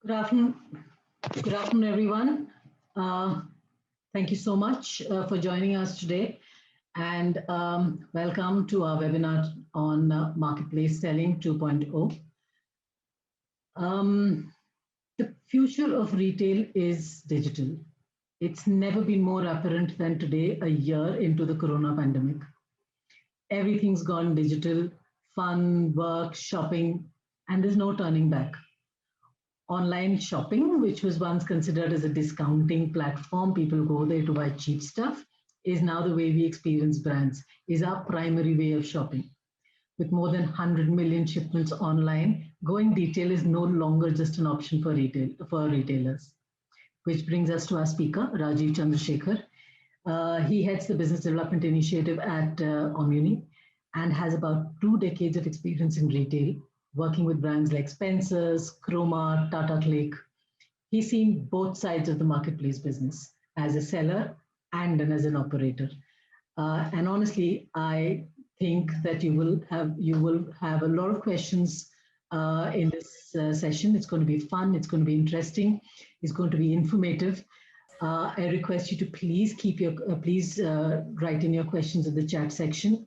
Good afternoon. Good afternoon, everyone. Uh, Thank you so much for joining us today, and welcome to our webinar on Marketplace Selling 2.0. The future of retail is digital. It's never been more apparent than today, a year into the corona pandemic. Everything's gone digital, fun, work, shopping, and there's no turning back. Online shopping, which was once considered as a discounting platform, people go there to buy cheap stuff, is now the way we experience brands, is our primary way of shopping. With more than 100 million shipments online, going retail is no longer just an option for retailers. Which brings us to our speaker, Rajiv Chandrasekhar. He heads the business development initiative at Omuni and has about 2 decades of experience in retail, working with brands like Spencer's, Croma, Tata Click. He's seen both sides of the marketplace business as a seller and then as an operator. And honestly, I think that you will have a lot of questions in this session. It's going to be fun. It's going to be interesting. It's going to be informative. I request you to please write in your questions in the chat section.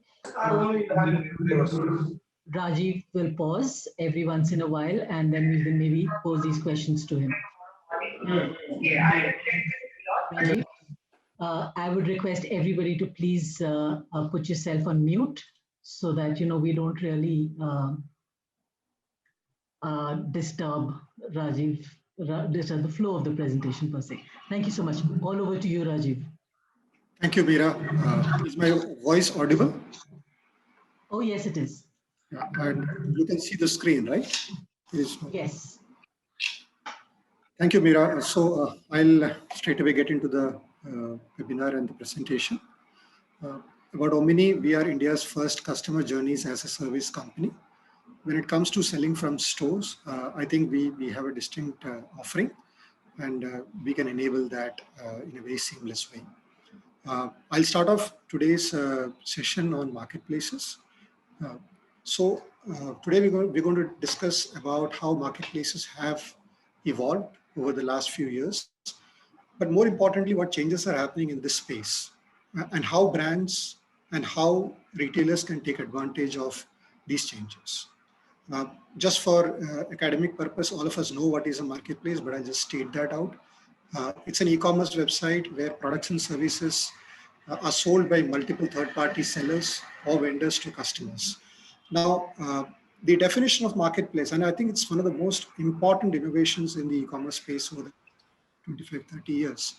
Rajiv will pause every once in a while, and then we will maybe pose these questions to him. Rajiv, I would request everybody to please put yourself on mute so that we don't really disturb Rajiv, disturb the flow of the presentation per se. Thank you so much. All over to you, Rajiv. Thank you, Meera. Is my voice audible? Oh, yes, it is. Yeah, and you can see the screen, right? Yes. Thank you, Meera. So I'll straight away get into the webinar and the presentation. About Omuni, we are India's first customer journeys as a service company. When it comes to selling from stores, I think we have a distinct offering, and we can enable that in a very seamless way. I'll start off today's session on marketplaces. Today we're going to discuss about how marketplaces have evolved over the last few years, but more importantly, what changes are happening in this space and how brands and how retailers can take advantage of these changes. Just for academic purpose, all of us know what is a marketplace, but I'll just state that out. It's an e-commerce website where products and services are sold by multiple third-party sellers or vendors to customers. Now, the definition of marketplace, and I think it's one of the most important innovations in the e-commerce space over the 25, 30 years,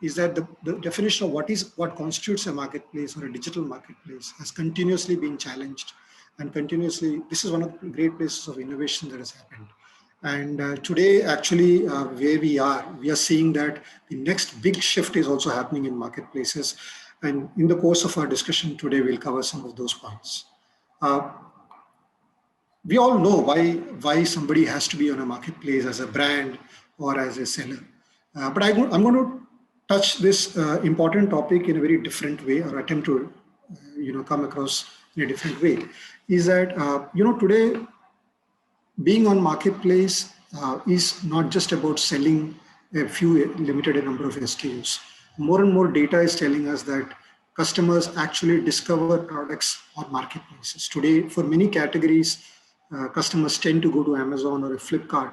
is that the definition of what constitutes a marketplace or a digital marketplace has continuously been challenged, and continuously, this is one of the great places of innovation that has happened. And today, actually, where we are seeing that the next big shift is also happening in marketplaces. And in the course of our discussion today, we'll cover some of those points. We all know why somebody has to be on a marketplace as a brand or as a seller. But I'm going to touch this important topic in a very different way, or attempt to come across in a different way. Is that today being on marketplace is not just about selling a few limited number of SKUs. More and more data is telling us that customers actually discover products on marketplaces. Today, for many categories, customers tend to go to Amazon or a Flipkart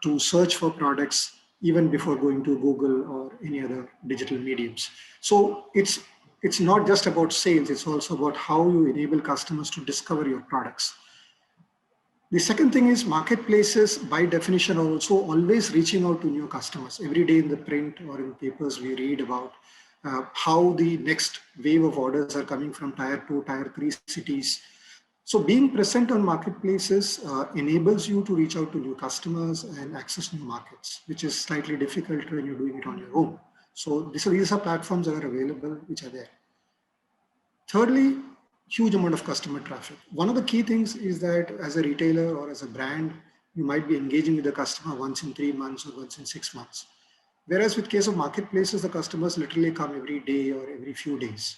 to search for products even before going to Google or any other digital mediums. So it's not just about sales, it's also about how you enable customers to discover your products. The second thing is marketplaces, by definition, are also always reaching out to new customers. Every day in the print or in papers, we read about how the next wave of orders are coming from tier 2, tier 3 cities. So being present on marketplaces enables you to reach out to new customers and access new markets, which is slightly difficult when you're doing it on your own. So these are platforms that are available, which are there. Thirdly, huge amount of customer traffic. One of the key things is that as a retailer or as a brand, you might be engaging with the customer once in 3 months or once in 6 months. Whereas with case of marketplaces, the customers literally come every day or every few days.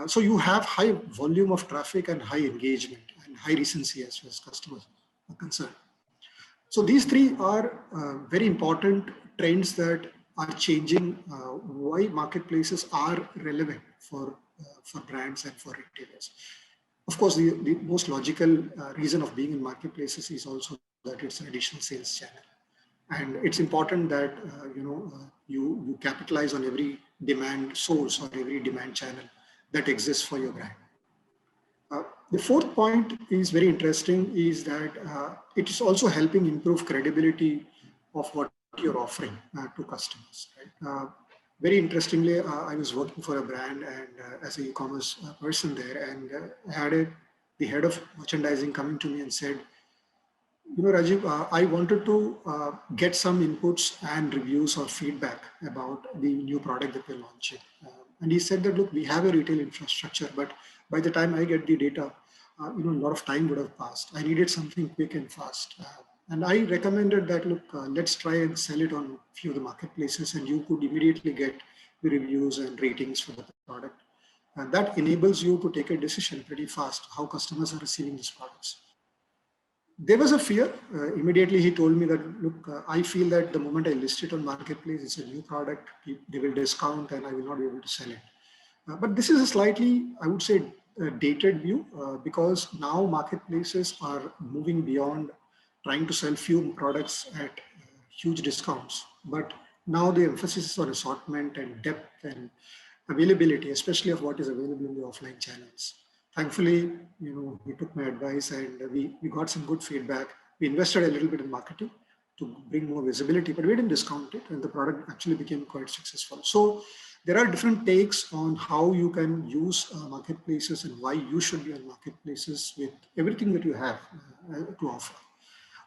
So you have high volume of traffic and high engagement and high recency as far as customers are concerned. So these three are very important trends that are changing why marketplaces are relevant for brands and for retailers. Of course, the most logical reason of being in marketplaces is also that it's an additional sales channel. And it's important that you capitalize on every demand source or every demand channel that exists for your brand. The fourth point is very interesting, is that it is also helping improve credibility of what you're offering to customers. Right? Very interestingly, I was working for a brand and as an e-commerce person there, and I had the head of merchandising coming to me and said, Rajiv, I wanted to get some inputs and reviews or feedback about the new product that we're launching. And he said that, look, we have a retail infrastructure, but by the time I get the data, a lot of time would have passed. I needed something quick and fast. And I recommended that, look, let's try and sell it on a few of the marketplaces, and you could immediately get the reviews and ratings for the product. And that enables you to take a decision pretty fast, how customers are receiving these products. There was a fear. Immediately he told me that, look, I feel that the moment I list it on marketplace, it's a new product, they will discount and I will not be able to sell it. But this is a slightly, I would say, dated view because now marketplaces are moving beyond trying to sell few products at huge discounts. But now the emphasis is on assortment and depth and availability, especially of what is available in the offline channels. Thankfully, he took my advice and we got some good feedback. We invested a little bit in marketing to bring more visibility, but we didn't discount it, and the product actually became quite successful. So there are different takes on how you can use marketplaces and why you should be on marketplaces with everything that you have to offer.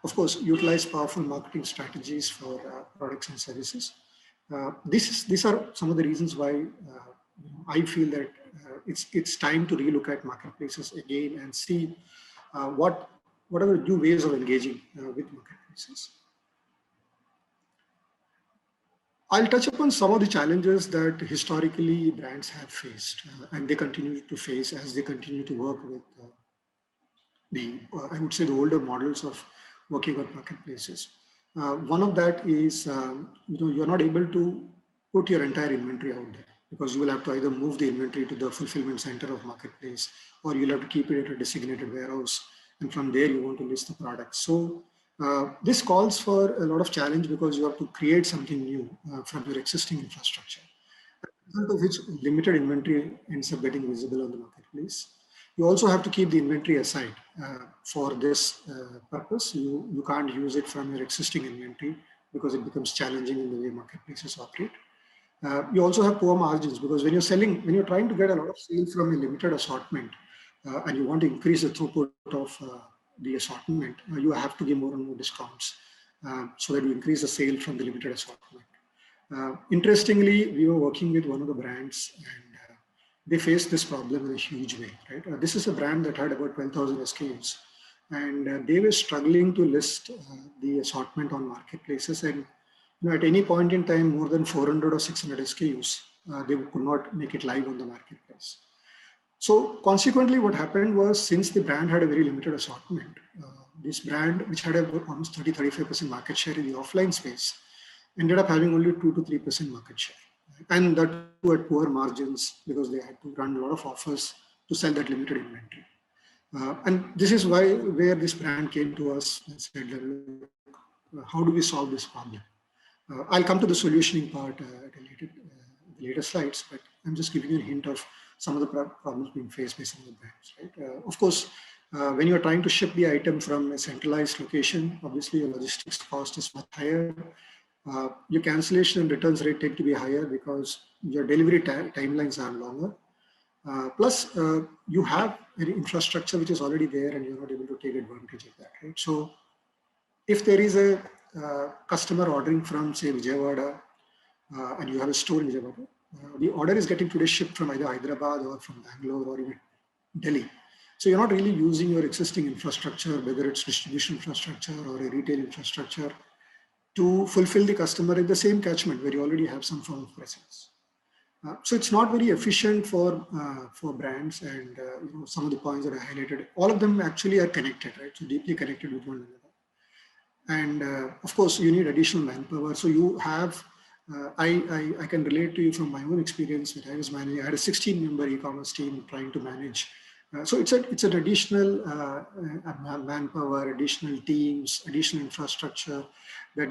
Of course, utilize powerful marketing strategies for products and services. These are some of the reasons why I feel that it's time to relook at marketplaces again and see what are the new ways of engaging with marketplaces. I'll touch upon some of the challenges that historically brands have faced and they continue to face as they continue to work with I would say, the older models of working on marketplaces. One of that is, you're not able to put your entire inventory out there because you will have to either move the inventory to the fulfillment center of marketplace, or you'll have to keep it at a designated warehouse. And from there, you want to list the product. So this calls for a lot of challenge because you have to create something new from your existing infrastructure, of which limited inventory ends up getting visible on the marketplace. You also have to keep the inventory aside for this purpose. You can't use it from your existing inventory because it becomes challenging in the way marketplaces operate. You also have poor margins because when you're trying to get a lot of sales from a limited assortment and you want to increase the throughput of the assortment, you have to give more and more discounts so that you increase the sale from the limited assortment. Interestingly, we were working with one of the brands and they faced this problem in a huge way, right? This is a brand that had about 12,000 SKUs and they were struggling to list the assortment on marketplaces, and at any point in time, more than 400 or 600 SKUs, they could not make it live on the marketplace. So consequently, what happened was, since the brand had a very limited assortment, this brand, which had almost 30-35% market share in the offline space, ended up having only 2 to 3% market share. And that at poor margins because they had to run a lot of offers to sell that limited inventory. And this is where this brand came to us and said, how do we solve this problem? I'll come to the solutioning part at a later slides, but I'm just giving you a hint of some of the problems being faced by some of the brands. Right? Of course, when you're trying to ship the item from a centralized location, obviously your logistics cost is much higher. Your cancellation and returns rate tend to be higher because your delivery timelines are longer. Plus, you have an infrastructure which is already there and you're not able to take advantage of that. Right? So if there is a customer ordering from, say, Vijayawada, and you have a store in Vijayawada, the order is getting today shipped from either Hyderabad or from Bangalore or even Delhi. So you're not really using your existing infrastructure, whether it's distribution infrastructure or a retail infrastructure, to fulfill the customer in the same catchment where you already have some form of presence. So it's not very efficient for brands, and some of the points that I highlighted, all of them actually are connected, right? So deeply connected with one another. And of course, you need additional manpower. So you have, I can relate to you from my own experience when I was managing. I had a 16-member e-commerce team trying to manage. So it's an additional manpower, additional teams, additional infrastructure that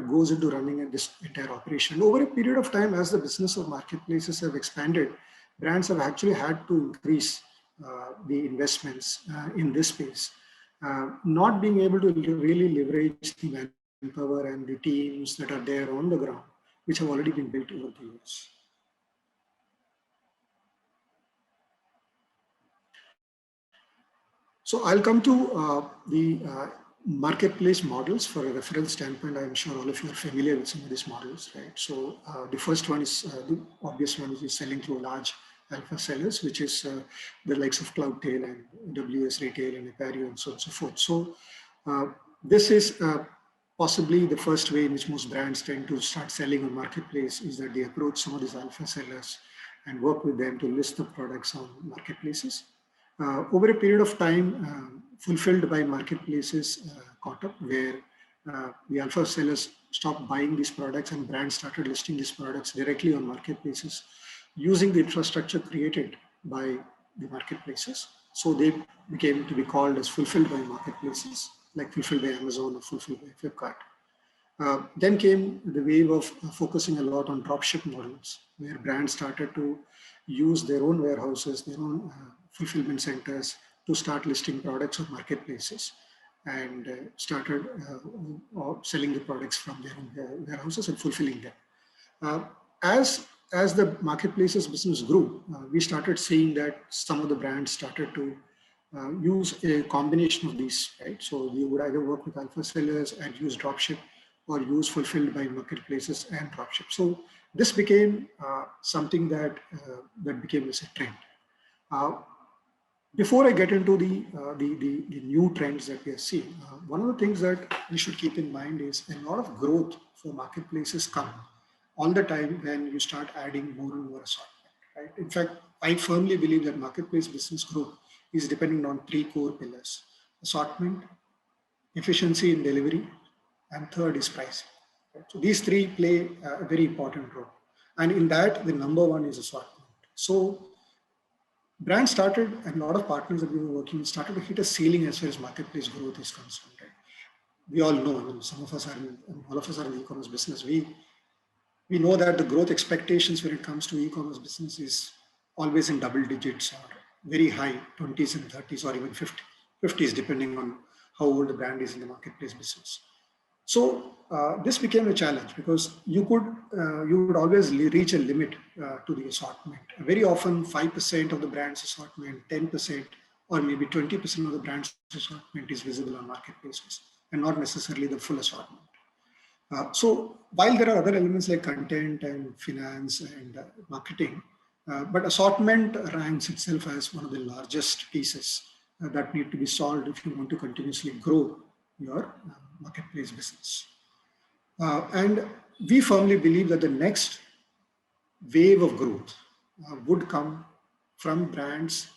goes into running this entire operation. Over a period of time, as the business of marketplaces have expanded, brands have actually had to increase the investments in this space. Not being able to really leverage the manpower and the teams that are there on the ground, which have already been built over the years. So I'll come to the marketplace models for a reference standpoint. I'm sure all of you are familiar with some of these models, right? So the first one is, the obvious one is selling through large alpha sellers, which is the likes of Cloudtail and WS Retail and Apparel and so on and so forth. So this is possibly the first way in which most brands tend to start selling on marketplace, is that they approach some of these alpha sellers and work with them to list the products on marketplaces. Over a period of time, fulfilled by marketplaces caught up, where the alpha sellers stopped buying these products and brands started listing these products directly on marketplaces using the infrastructure created by the marketplaces. So they became to be called as fulfilled by marketplaces, like fulfilled by Amazon or fulfilled by Flipkart. Then came the wave of focusing a lot on dropship models, where brands started to use their own warehouses, their own fulfillment centers to start listing products on marketplaces, and started selling the products from their own warehouses and fulfilling them. As the marketplaces business grew, we started seeing that some of the brands started to use a combination of these, right? So you would either work with alpha sellers and use dropship, or use fulfilled by marketplaces and dropship. So this became something that became as a trend. Before I get into the new trends that we are seeing, one of the things that we should keep in mind is a lot of growth for marketplaces come all the time when you start adding more and more assortment, right? In fact, I firmly believe that marketplace business growth is dependent on three core pillars: assortment, efficiency in delivery, and third is pricing. Right? So these three play a very important role. And in that, the number one is assortment. So brands started, and a lot of partners that we were working with started to hit a ceiling as far as marketplace growth is concerned. Right? We all know, I mean, some of us are all of us are in the e-commerce business. We know that the growth expectations when it comes to e-commerce business is always in double digits or very high 20s and 30s or even 50s, depending on how old the brand is in the marketplace business. So this became a challenge because you would always reach a limit to the assortment. Very often 5% of the brand's assortment, 10%, or maybe 20% of the brand's assortment is visible on marketplaces, and not necessarily the full assortment. So while there are other elements like content and finance and marketing, but assortment ranks itself as one of the largest pieces that need to be solved if you want to continuously grow your marketplace business. And we firmly believe that the next wave of growth would come from brands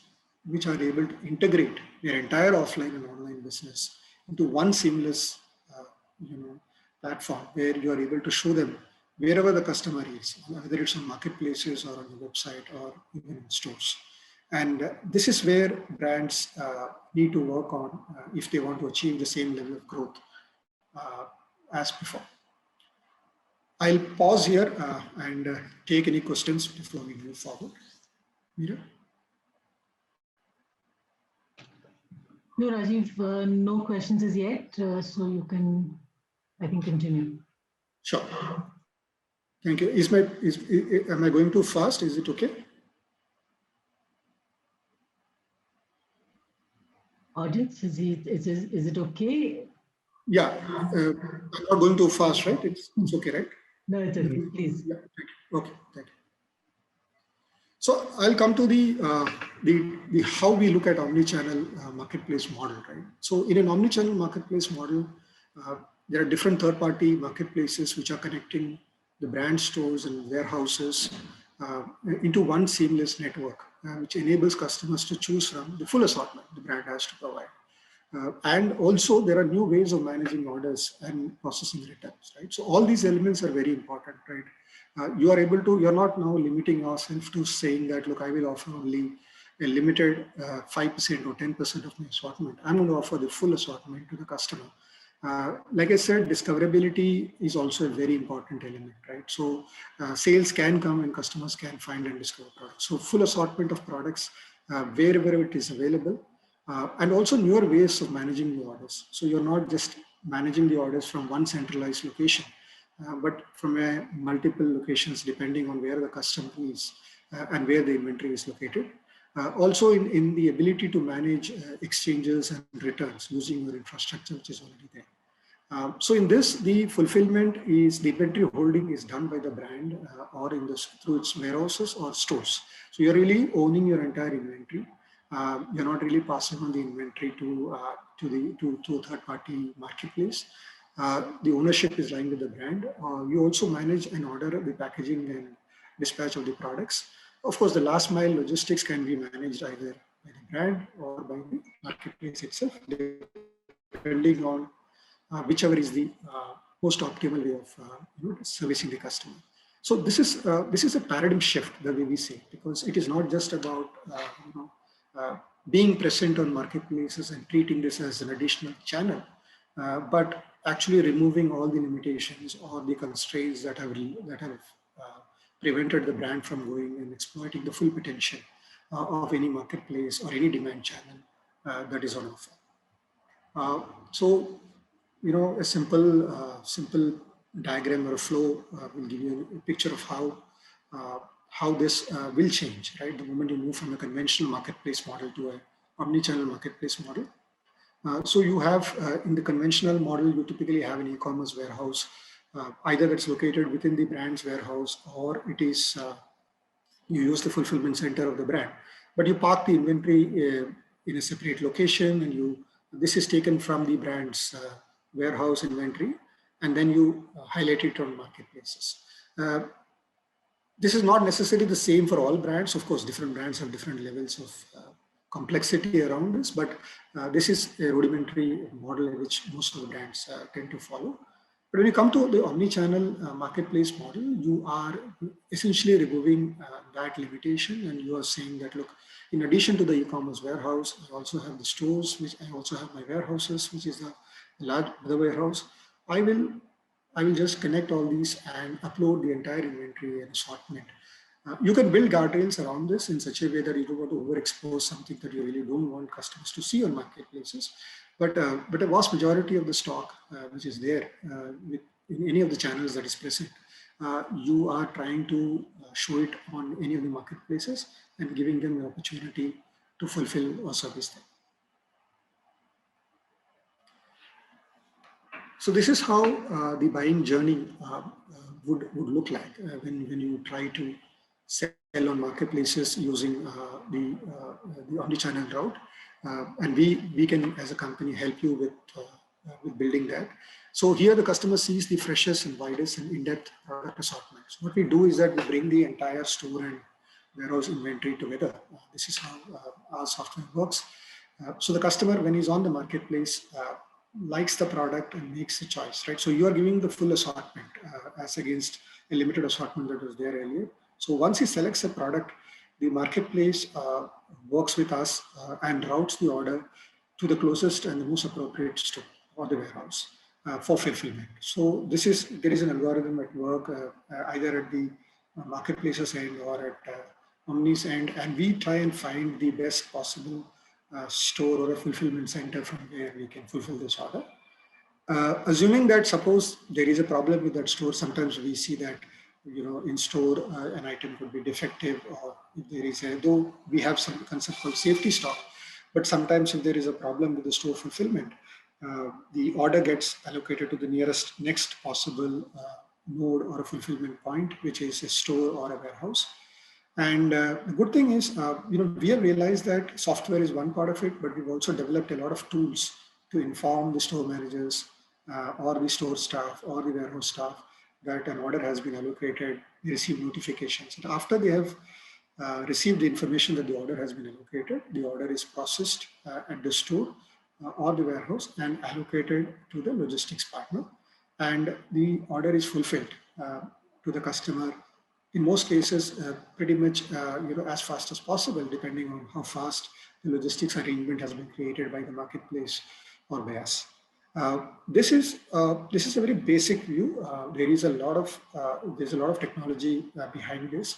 which are able to integrate their entire offline and online business into one seamless platform where you are able to show them wherever the customer is, whether it's on marketplaces or on the website or even in stores. And this is where brands need to work on if they want to achieve the same level of growth as before. I'll pause here and take any questions before we move forward. Meera? No, Rajiv, no questions as yet, so you can, I think, continue. Sure. Thank you. Am I going too fast? Is it okay? Audience, is it okay? Yeah, I'm not going too fast, right? It's okay, right? No, it's okay. Please. Yeah. Okay. Thank you. So I'll come to the how we look at omnichannel marketplace model, right? So in an omnichannel marketplace model, there are different third-party marketplaces which are connecting the brand stores and warehouses into one seamless network, which enables customers to choose from the full assortment the brand has to provide. And also there are new ways of managing orders and processing returns, right? So all these elements are very important, right? You're not now limiting ourselves to saying that, look, I will offer only a limited 5% or 10% of my assortment. I'm going to offer the full assortment to the customer. Like I said, discoverability is also a very important element, right? So sales can come and customers can find and discover products. So full assortment of products wherever it is available, and also newer ways of managing the orders. So you're not just managing the orders from one centralized location, but from multiple locations depending on where the customer is and where the inventory is located. Also in the ability to manage exchanges and returns using your infrastructure, which is already there. So in this, the fulfillment is, the inventory holding is done by the brand or through its warehouses or stores. So you're really owning your entire inventory. You're not really passing on the inventory to a third-party marketplace. The ownership is lying with the brand. You also manage and order the packaging and dispatch of the products. Of course, the last mile logistics can be managed either by the brand or by the marketplace itself, depending on whichever is the most optimal way of servicing the customer. So this is a paradigm shift, the way we say, because it is not just about being present on marketplaces and treating this as an additional channel, but actually removing all the limitations or the constraints that have prevented the brand from going and exploiting the full potential of any marketplace or any demand channel that is on offer. So, a simple diagram or a flow will give you a picture of how this will change, right? The moment you move from a conventional marketplace model to an omni-channel marketplace model. So you have, in the conventional model, you typically have an e-commerce warehouse, either that's located within the brand's warehouse or it is, you use the fulfillment center of the brand, but you park the inventory in a separate location, and this is taken from the brand's warehouse inventory, and then you highlight it on marketplaces. This is not necessarily the same for all brands. Of course, different brands have different levels of complexity around this, but this is a rudimentary model which most of the brands tend to follow. But when you come to the omni-channel marketplace model, you are essentially removing that limitation, and you are saying that, look, in addition to the e-commerce warehouse, I also have the stores, which I also have my warehouses, which is the warehouse. I will just connect all these and upload the entire inventory and assortment. You can build guardrails around this in such a way that you don't want to overexpose something that you really don't want customers to see on marketplaces. But a vast majority of the stock, which is there in any of the channels that is present, you are trying to show it on any of the marketplaces and giving them the opportunity to fulfill or service them. So this is how the buying journey would look like when you try to sell on marketplaces using the omnichannel route, and we can, as a company, help you with building that. So here the customer sees the freshest and widest and in-depth product assortments. What we do is that we bring the entire store and warehouse inventory together. This is how our software works. So the customer, when he's on the marketplace, likes the product and makes a choice, right? So you are giving the full assortment as against a limited assortment that was there earlier. So once he selects a product, the marketplace works with us and routes the order to the closest and the most appropriate store or the warehouse for fulfillment. So there is an algorithm at work either at the marketplace's end or at Omni's end, and we try and find the best possible store or a fulfillment center from where we can fulfill this order. Assuming that, suppose there is a problem with that store, sometimes we see that in store an item could be defective, or if there is though we have some concept called safety stock, but sometimes if there is a problem with the store fulfillment, the order gets allocated to the next possible node or a fulfillment point, which is a store or a warehouse. And the good thing is, we have realized that software is one part of it, but we've also developed a lot of tools to inform the store managers or the store staff or the warehouse staff that an order has been allocated. They receive notifications. And after they have received the information that the order has been allocated, the order is processed at the store, or the warehouse and allocated to the logistics partner, and the order is fulfilled to the customer in most cases pretty much as fast as possible, depending on how fast the logistics arrangement has been created by the marketplace or by us. This is a very basic view. There's a lot of technology behind this,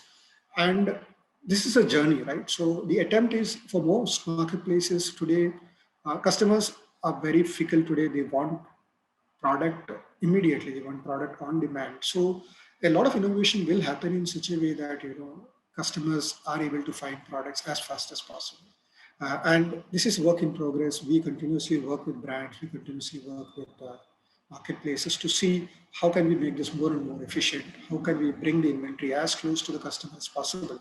and this is a journey, right? So the attempt is, for most marketplaces today, customers are very fickle today. They want product immediately. They want product on demand. So a lot of innovation will happen in such a way that customers are able to find products as fast as possible. And this is work in progress. We continuously work with brands. We continuously work with marketplaces to see how can we make this more and more efficient. How can we bring the inventory as close to the customer as possible,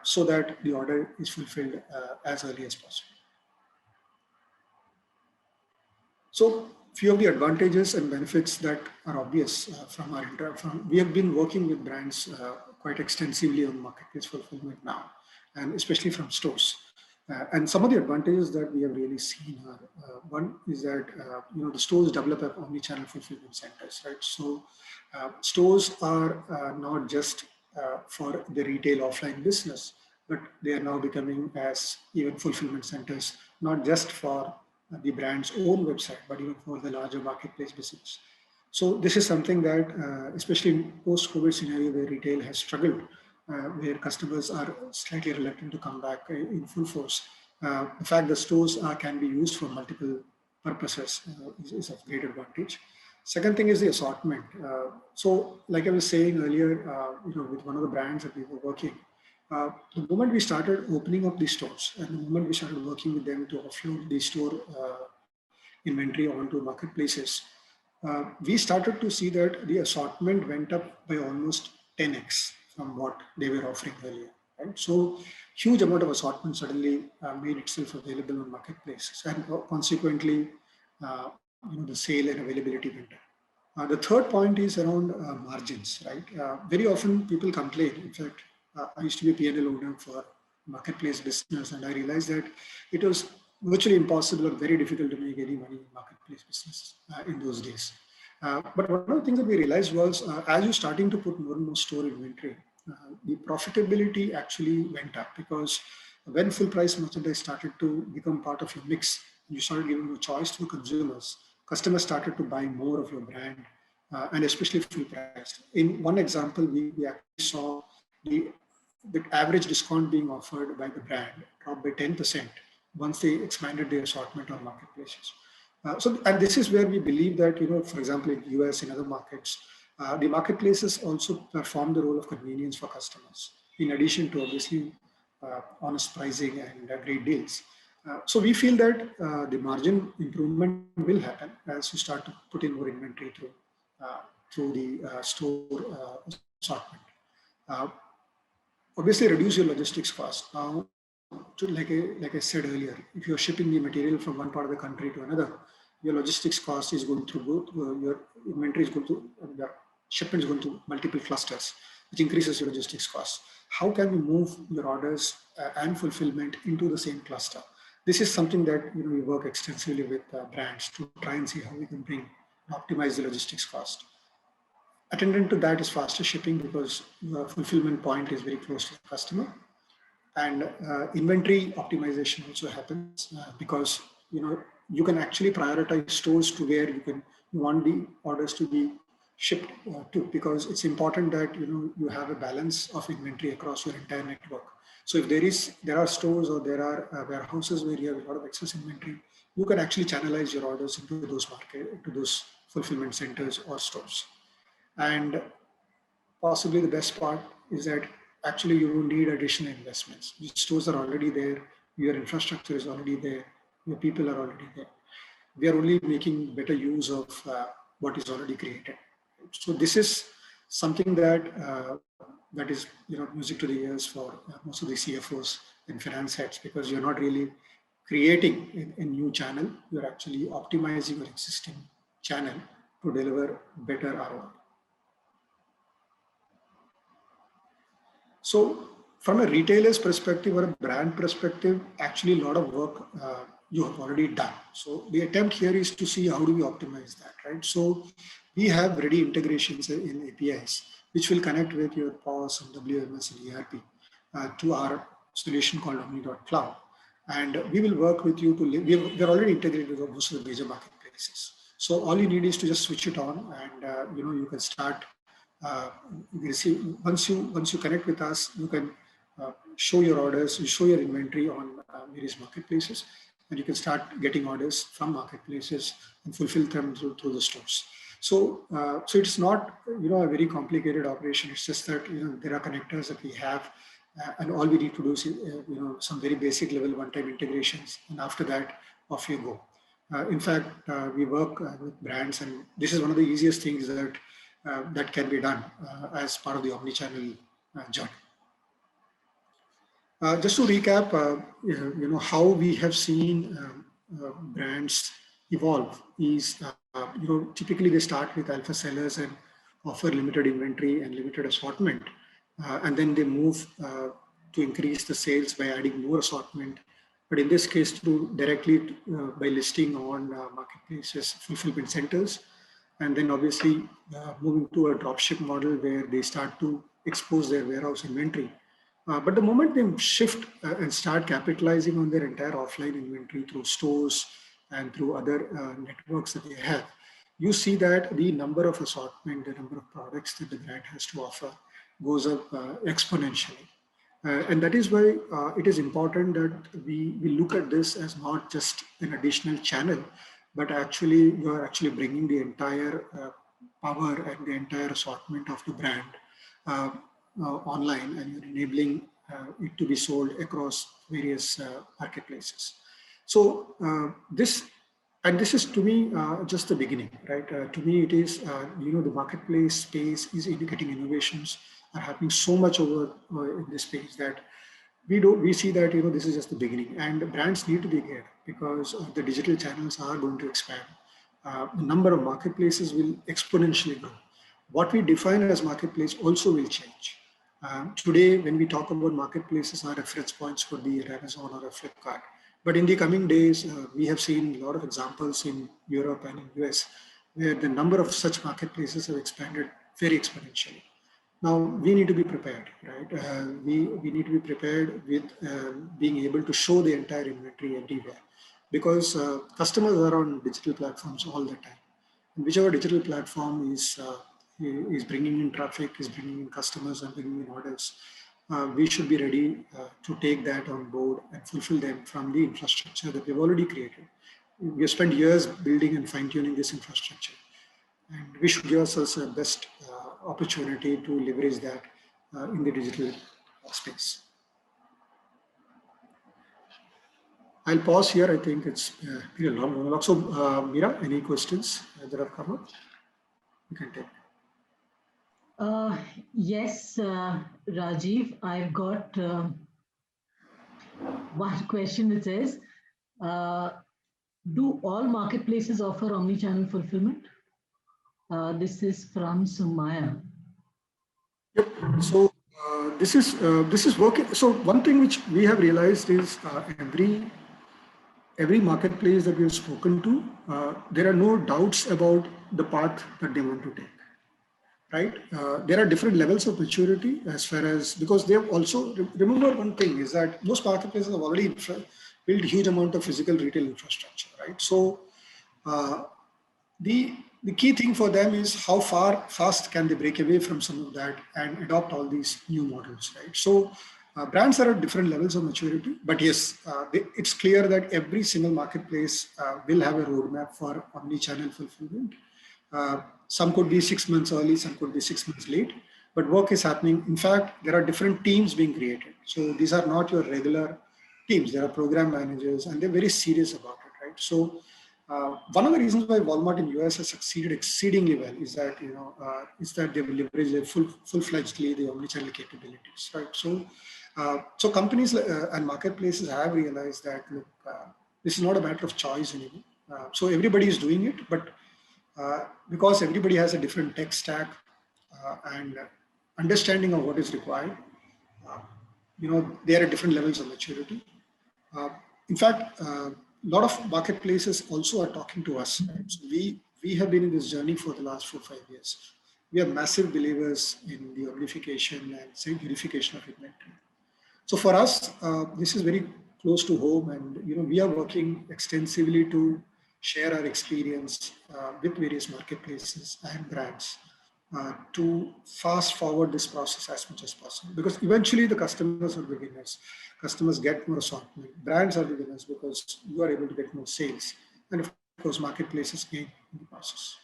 so that the order is fulfilled as early as possible. So few of the advantages and benefits that are obvious we have been working with brands quite extensively on marketplace fulfillment now, and especially from stores. And some of the advantages that we have really seen are, one is that the stores develop omni-channel fulfillment centers, right? So stores are not just for the retail offline business, but they are now becoming as even fulfillment centers, not just for the brand's own website, but even for the larger marketplace business. So this is something that, especially in post-COVID scenario where retail has struggled, where customers are slightly reluctant to come back in full force, the fact that stores can be used for multiple purposes is of great advantage. Second thing is the assortment. So like I was saying earlier, with one of the brands that we were working, the moment we started opening up the stores and the moment we started working with them to offload the store inventory onto marketplaces, we started to see that the assortment went up by almost 10x from what they were offering earlier. Right? So huge amount of assortment suddenly made itself available on marketplaces, and consequently, the sale and availability went up. The third point is around margins, right? Very often people complain. In fact, I used to be a P&L owner for marketplace business, and I realized that it was virtually impossible or very difficult to make any money in marketplace business in those days. But one of the things that we realized was, as you're starting to put more and more store inventory, the profitability actually went up, because when full price merchandise started to become part of your mix, you started giving a choice to consumers. Customers started to buy more of your brand, and especially full price. In one example, we actually saw the average discount being offered by the brand dropped by 10% once they expanded their assortment on marketplaces. And this is where we believe that, for example, in US and other markets, the marketplaces also perform the role of convenience for customers, in addition to obviously honest pricing and great deals. So we feel that the margin improvement will happen as you start to put in more inventory through the store assortment. Obviously, reduce your logistics cost. Now, like I said earlier, if you're shipping the material from one part of the country to another, your logistics cost is going through both, your inventory is going to, the shipment is going to multiple clusters, which increases your logistics cost. How can we move your orders and fulfillment into the same cluster? This is something that we work extensively with brands to try and see how we can optimize the logistics cost. Attendant to that is faster shipping, because the fulfillment point is very close to the customer. And inventory optimization also happens because you can actually prioritize stores to where you want the orders to be shipped to, because it's important that you have a balance of inventory across your entire network. So if there are stores or there are warehouses where you have a lot of excess inventory, you can actually channelize your orders into those fulfillment centers or stores. And possibly the best part is that actually you don't need additional investments. Your stores are already there, your infrastructure is already there, your people are already there. We are only making better use of what is already created. So this is something that is music to the ears for most of the CFOs and finance heads, because you're not really creating a new channel, you're actually optimizing your existing channel to deliver better ROI. So from a retailer's perspective or a brand perspective, actually a lot of work you have already done. So the attempt here is to see how do we optimize that, right? So we have ready integrations in APIs, which will connect with your POS and WMS and ERP to our solution called Omni.Cloud. And we will work with you to, we're already integrated with most of the major marketplaces. So all you need is to just switch it on, and you can start receive. Once you connect with us, you can show your orders, you show your inventory on various marketplaces, and you can start getting orders from marketplaces and fulfill them through the stores. So it's not a very complicated operation. It's just that there are connectors that we have, and all we need to do is some very basic level one-time integrations, and after that, off you go. In fact, we work with brands, and this is one of the easiest things that can be done as part of the omnichannel journey. Just to recap, how we have seen brands evolve is, typically they start with alpha sellers and offer limited inventory and limited assortment, and then they move to increase the sales by adding more assortment. But in this case, directly by listing on marketplaces, fulfillment centers, and then obviously moving to a dropship model where they start to expose their warehouse inventory. But the moment they shift and start capitalizing on their entire offline inventory through stores and through other networks that they have, you see that the number of assortment, the number of products that the brand has to offer goes up exponentially. And that is why it is important that we look at this as not just an additional channel, but actually you are actually bringing the entire power and the entire assortment of the brand online, and you're enabling it to be sold across various marketplaces. So this is to me just the beginning, right? To me, it is the marketplace space is indicating innovations are happening so much over in this space that we see that this is just the beginning, and brands need to be geared because the digital channels are going to expand. The number of marketplaces will exponentially grow. What we define as marketplace also will change. Today, when we talk about marketplaces, our reference points could be Amazon or a Flipkart. But in the coming days, we have seen a lot of examples in Europe and in US, where the number of such marketplaces have expanded very exponentially. Now, we need to be prepared, right? We need to be prepared with being able to show the entire inventory everywhere, because customers are on digital platforms all the time. And whichever digital platform is bringing in traffic, is bringing in customers and bringing in orders, we should be ready to take that on board and fulfill them from the infrastructure that we've already created. We have spent years building and fine-tuning this infrastructure, and we should give ourselves a best opportunity to leverage that in the digital space. I'll pause here. I think it's been a long monologue. So, Meera, any questions that have come up? You can take. Yes, Rajiv, I've got one question. It says, do all marketplaces offer omnichannel fulfillment? This is from Sumaya. Yep. So this is working. So one thing which we have realized is every marketplace that we have spoken to, there are no doubts about the path that they want to take. Right? There are different levels of maturity as far as, because they have also, remember one thing is that most marketplaces have already built a huge amount of physical retail infrastructure, right? So the key thing for them is how fast can they break away from some of that and adopt all these new models, right? So brands are at different levels of maturity, but yes, it's clear that every single marketplace will have a roadmap for omni-channel fulfillment. Some could be 6 months early, some could be 6 months late, but work is happening. In fact, there are different teams being created. So these are not your regular teams. There are program managers, and they're very serious about it, right? So one of the reasons why Walmart in US has succeeded exceedingly well is that they've leveraged full-fledgedly the omnichannel capabilities, right? So companies and marketplaces have realized that look, this is not a matter of choice anymore. So everybody is doing it, but because everybody has a different tech stack and understanding of what is required, they are at different levels of maturity. In fact, lot of marketplaces also are talking to us. Right? So we have been in this journey for the last 4 or 5 years. We are massive believers in the unification and say unification of inventory. So for us, this is very close to home, and we are working extensively to share our experience with various marketplaces and brands to fast forward this process as much as possible. Because eventually the customers are the winners. Customers get more assortment. Brands are the winners because you are able to get more sales, and of course marketplaces gain in the process.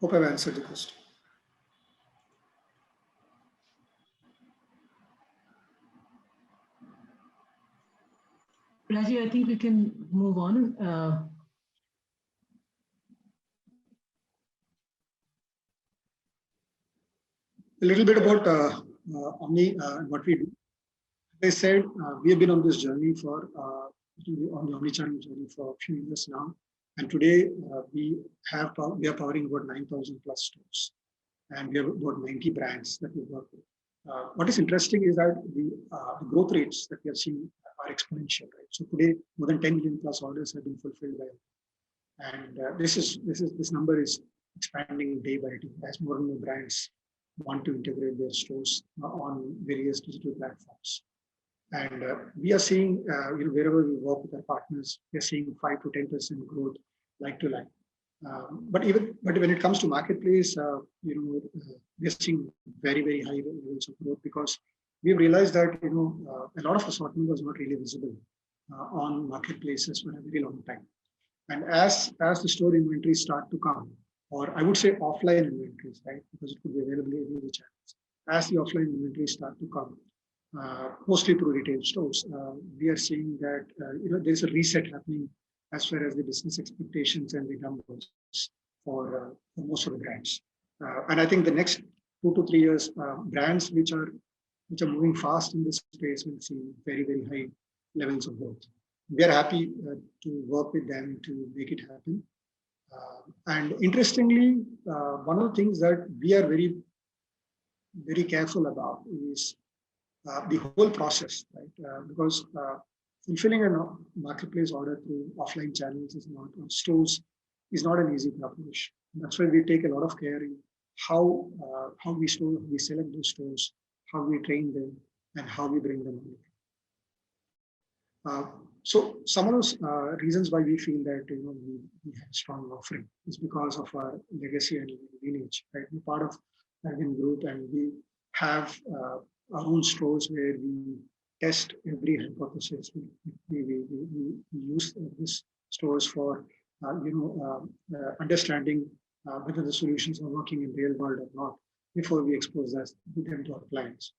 Hope I've answered the question. Raji, I think we can move on. A little bit about Omni and what we do. As I said, we have been on this journey for on the omnichannel journey for a few years now, and today we are powering about 9,000 plus stores, and we have about 90 brands that we work with. What is interesting is that the growth rates that we are seeing are exponential. Right? So today, more than 10 million plus orders have been fulfilled by, and this number is expanding day by day as more and more brands want to integrate their stores on various digital platforms. And we are seeing, wherever we work with our partners, we are seeing 5 to 10% growth like to like. But when it comes to marketplace, we are seeing very high levels of growth because we realized that a lot of assortment was not really visible on marketplaces for a very long time. And as the store inventories start to come, or I would say offline inventories, right? Because it could be available in any channels. As the offline inventories start to come, mostly through retail stores, we are seeing that there's a reset happening as far as the business expectations and the numbers for most of the brands. And I think the next 2 to 3 years, brands which are moving fast in this space will see very high levels of growth. We are happy to work with them to make it happen. And interestingly, one of the things that we are very careful about is the whole process, right? Because fulfilling a marketplace order through offline channels is not, or stores is not an easy proposition. That's why we take a lot of care in how we select those stores, how we train them, and how we bring them on. So some of those reasons why we feel that we have a strong offering is because of our legacy and lineage. Right, we're part of Arvind Group, and we have our own stores where we test every hypothesis. We use these stores for understanding whether the solutions are working in real world or not before we expose them to our clients.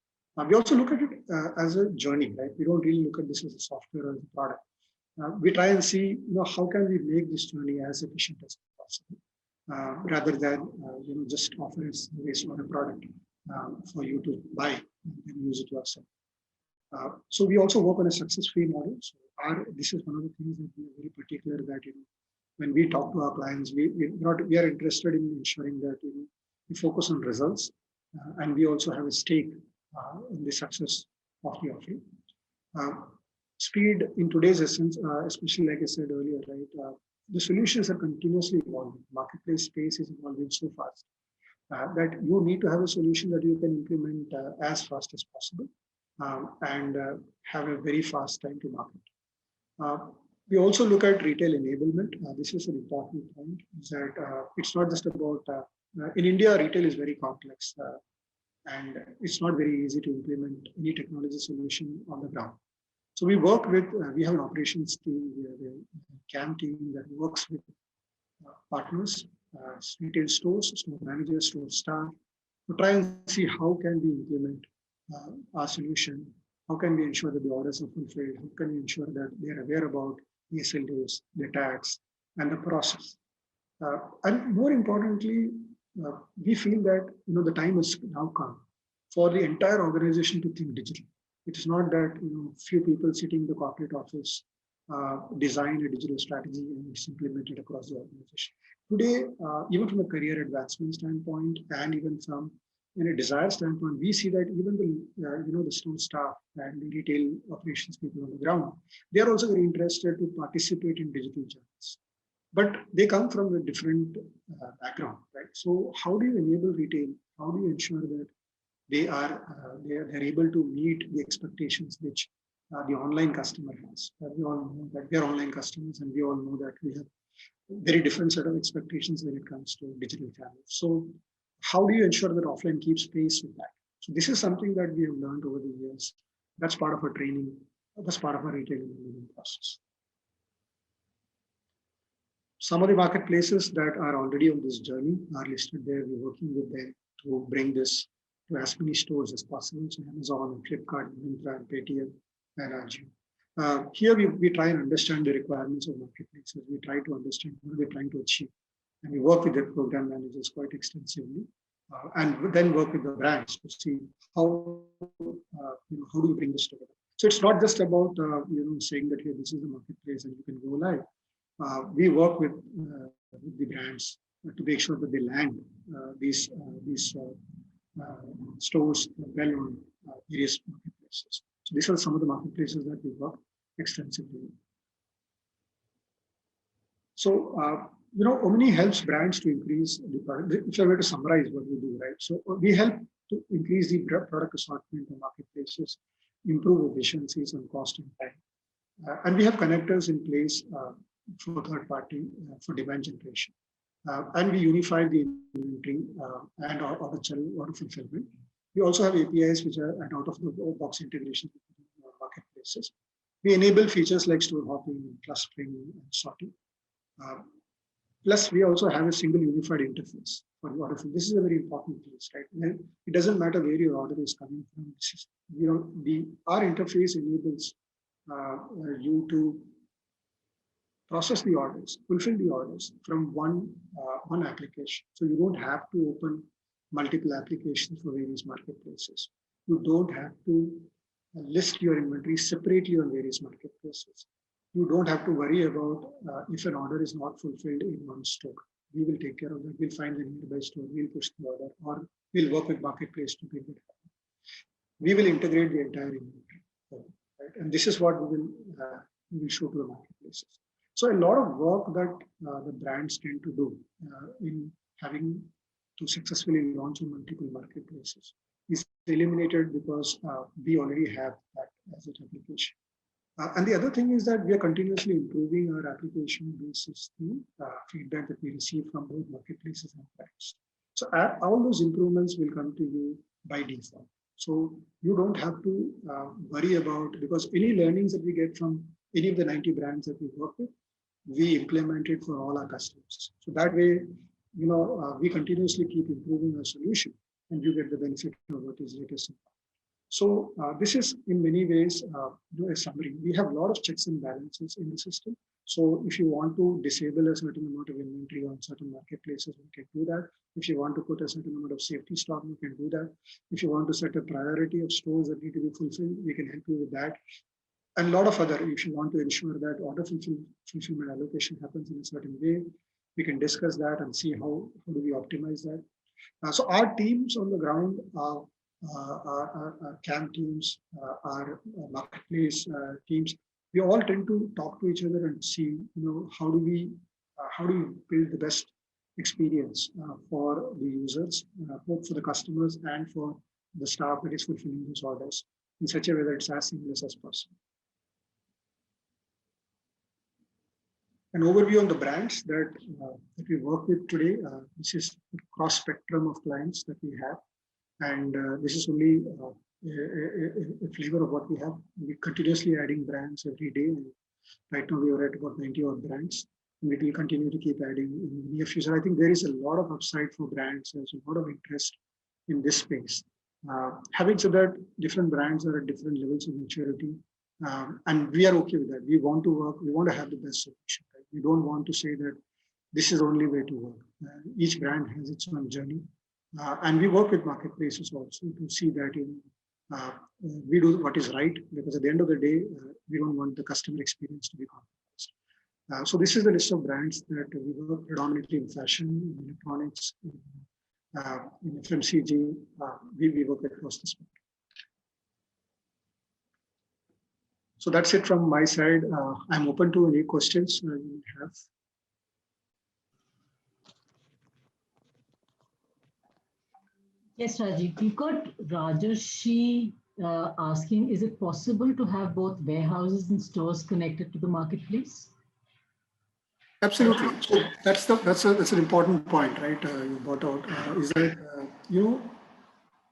We also look at it as a journey, right? We don't really look at this as a software or as a product. We try and see, how can we make this journey as efficient as possible, rather than just offer a service or a product for you to buy and use it yourself. So we also work on a success fee model. So this is one of the things that we are very particular that when we talk to our clients, we are interested in ensuring that we focus on results, and we also have a stake in the success of the offering. Speed in today's essence, especially like I said earlier, right? The solutions are continuously evolving. Marketplace space is evolving so fast that you need to have a solution that you can implement as fast as possible and have a very fast time to market. We also look at retail enablement. This is an important point. Is that it's not just about in India, retail is very complex. And it's not very easy to implement any technology solution on the ground. So we work with, we have an operations team, we have a CAM team that works with partners, retail stores, store managers, store staff, to try and see how can we implement our solution, how can we ensure that the orders are fulfilled, how can we ensure that they are aware about the SLAs, the tags, and the process. And more importantly, we feel that the time has now come for the entire organization to think digital. It is not that few people sitting in the corporate office design a digital strategy and it's implemented across the organization. Today, even from a career advancement standpoint, and even from in a desire standpoint, we see that even the store staff and the retail operations people on the ground, they are also very interested to participate in digital channels. But they come from a different background, right? So how do you enable retail? How do you ensure that they're able to meet the expectations which the online customer has? We all know that we are online customers, and we all know that we have very different set of expectations when it comes to digital channels. So how do you ensure that offline keeps pace with that? So this is something that we have learned over the years. That's part of our training. That's part of our retail enablement process. Some of the marketplaces that are already on this journey are listed there. We're working with them to bring this to as many stores as possible. So Amazon, Flipkart, Myntra, Paytm, and Ajio. Here we try and understand the requirements of marketplaces. We try to understand what they're trying to achieve. And we work with the program managers quite extensively. And then work with the brands to see how do we bring this together. So it's not just about saying that here this is the marketplace and you can go live. We work with the brands to make sure that they land these stores well on various marketplaces. So these are some of the marketplaces that we work extensively with. So Omni helps brands to increase the product. If I were to summarize what we do, right? So we help to increase the product assortment in marketplaces, improve efficiencies and cost and time. And we have connectors in place for third party for demand generation. And we unify the inventory and order fulfillment. We also have APIs which are out of the box integration with marketplaces. We enable features like store hopping, clustering, and sorting. Plus, we also have a single unified interface for the order. This is a very important piece, right? And it doesn't matter where your order is coming from. Our interface enables you to process the orders, fulfill the orders from one application. So you don't have to open multiple applications for various marketplaces. You don't have to list your inventory separately on various marketplaces. You don't have to worry about if an order is not fulfilled in one store. We will take care of that. We'll find the nearby store. We'll push the order, or we'll work with marketplace to make it happen. We will integrate the entire inventory, right? And this is what we will show to the marketplaces. So a lot of work that the brands tend to do in having to successfully launch on multiple marketplaces is eliminated because we already have that as an application. And the other thing is that we are continuously improving our application basis the feedback that we receive from both marketplaces and brands. So all those improvements will come to you by default. So you don't have to worry about, because any learnings that we get from any of the 90 brands that we work with, we implement it for all our customers. So that way, we continuously keep improving our solution, and you get the benefit of what is latest. So this is in many ways a summary. We have a lot of checks and balances in the system. So if you want to disable a certain amount of inventory on certain marketplaces, we can do that. If you want to put a certain amount of safety stock, we can do that. If you want to set a priority of stores that need to be fulfilled, we can help you with that. And a lot of other, if you want to ensure that order fulfillment allocation happens in a certain way, we can discuss that and see how do we optimize that. So our teams on the ground, our CAM teams, our marketplace teams, we all tend to talk to each other and see, how do we build the best experience for the users, both for the customers and for the staff that is fulfilling those orders in such a way that it's as seamless as possible. An overview on the brands that we work with today. This is the cross spectrum of clients that we have, and this is only a flavor of what we have. We're continuously adding brands every day, and right now we are at about 90 odd brands, and we will continue to keep adding in the near future. I think there is a lot of upside for brands. There's a lot of interest in this space. Having said that, different brands are at different levels of maturity, and we are okay with that. We want to work. We want to have the best solution. Right? We don't want to say that this is the only way to work. Each brand has its own journey, and we work with marketplaces also to see that we do what is right, because at the end of the day, we don't want the customer experience to be compromised. So this is the list of brands that we work predominantly in fashion, in electronics, in in FMCG, we work across the spectrum. So that's it from my side. I'm open to any questions you have. Yes, Rajiv, we've got Rajarshi asking, is it possible to have both warehouses and stores connected to the marketplace? Absolutely. So that's an important point, right? You brought out is that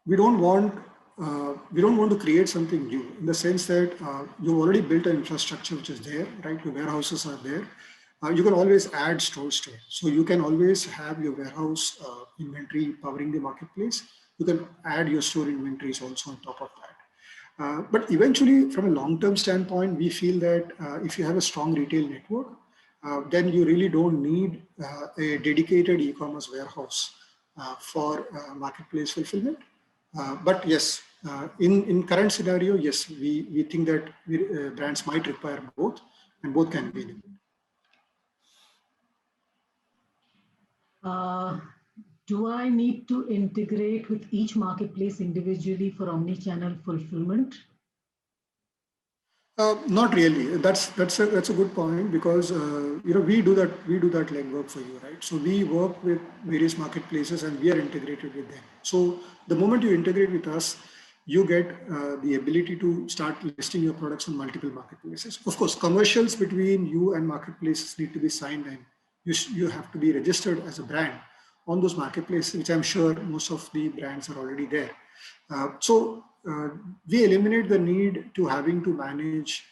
we don't want to create something new in the sense that you've already built an infrastructure which is there, right? Your warehouses are there. You can always add stores to it. So you can always have your warehouse inventory powering the marketplace. You can add your store inventories also on top of that. But eventually, from a long-term standpoint, we feel that if you have a strong retail network, then you really don't need a dedicated e-commerce warehouse for marketplace fulfillment. But yes, in current scenario, yes, we think that brands might require both, and both can be enabled. Do I need to integrate with each marketplace individually for omni-channel fulfillment? Not really. That's a good point because we do that legwork for you, right? So we work with various marketplaces and we are integrated with them. So the moment you integrate with us, you get the ability to start listing your products on multiple marketplaces. Of course, commercials between you and marketplaces need to be signed, and you have to be registered as a brand on those marketplaces, which I'm sure most of the brands are already there. So we eliminate the need to having to manage.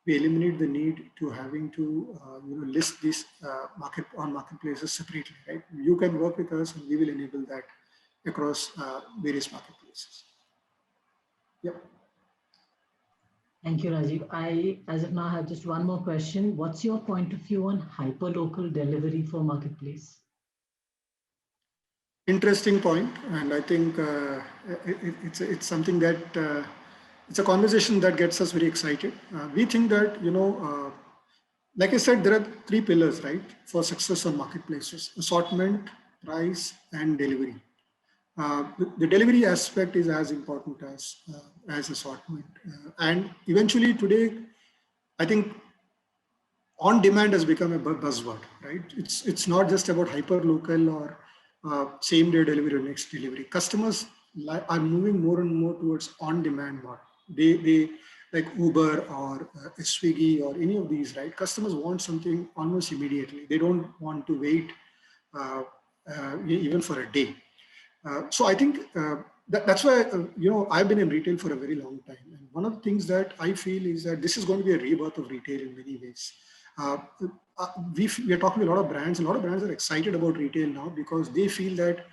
We eliminate the need to having to list these marketplaces separately. Right? You can work with us, and we will enable that across various marketplaces. Yep. Thank you, Rajiv. I, as of now, have just one more question. What's your point of view on hyperlocal delivery for marketplace? Interesting point, and I think it's something that it's a conversation that gets us very excited. We think that like I said, there are three pillars, right, for success on marketplaces: assortment, price, and delivery. The delivery aspect is as important as assortment, and eventually today, I think on demand has become a buzzword, right? It's not just about hyper local or same day delivery or next delivery. Customers are moving more and more towards on demand model. They like Uber or Swiggy or any of these, right? Customers want something almost immediately. They don't want to wait even for a day. So I think that's why I've been in retail for a very long time, and one of the things that I feel is that this is going to be a rebirth of retail in many ways. We are talking to a lot of brands, and a lot of brands are excited about retail now because they feel that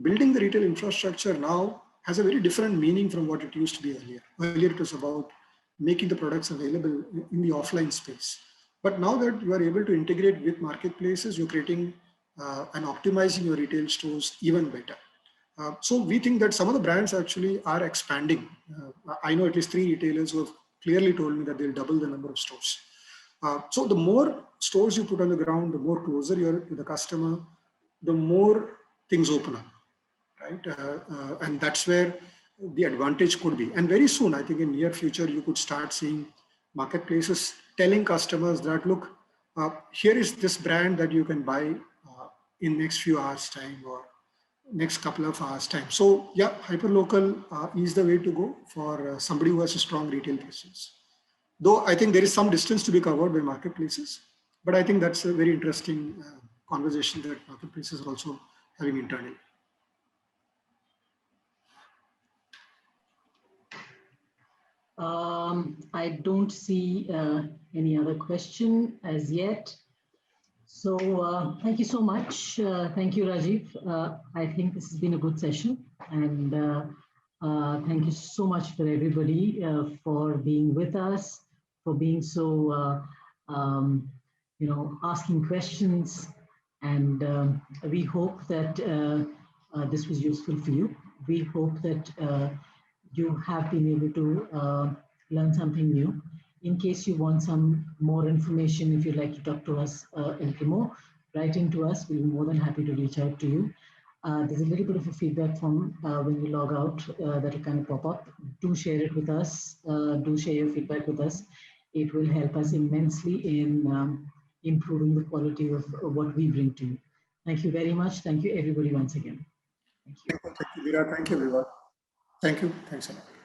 building the retail infrastructure now has a very different meaning from what it used to be earlier. Earlier, it was about making the products available in the offline space. But now that you are able to integrate with marketplaces, you're creating and optimizing your retail stores even better. So we think that some of the brands actually are expanding. I know at least 3 retailers who have clearly told me that they'll double the number of stores. So the more stores you put on the ground, the more closer you are to the customer, the more things open up, right? And that's where the advantage could be. And very soon, I think in near future, you could start seeing marketplaces telling customers that, look, here is this brand that you can buy in next few hours time or next couple of hours time. So yeah, hyperlocal is the way to go for somebody who has a strong retail presence. Though I think there is some distance to be covered by marketplaces, but I think that's a very interesting conversation that marketplaces are also having internally. I don't see any other question as yet. So thank you so much. Thank you, Rajiv. I think this has been a good session, and thank you so much for everybody for being with us, for being so, asking questions, and we hope that this was useful for you. We hope that you have been able to learn something new. In case you want some more information, if you'd like to talk to us a little more, write into us. We'll be more than happy to reach out to you. There's a little bit of a feedback form when you log out that will kind of pop up. Do share it with us. Do share your feedback with us. It will help us immensely in improving the quality of what we bring to you. Thank you very much. Thank you, everybody, once again. Thank you. Thank you, Veera. Thank you, everyone. Thank you. Thanks a lot.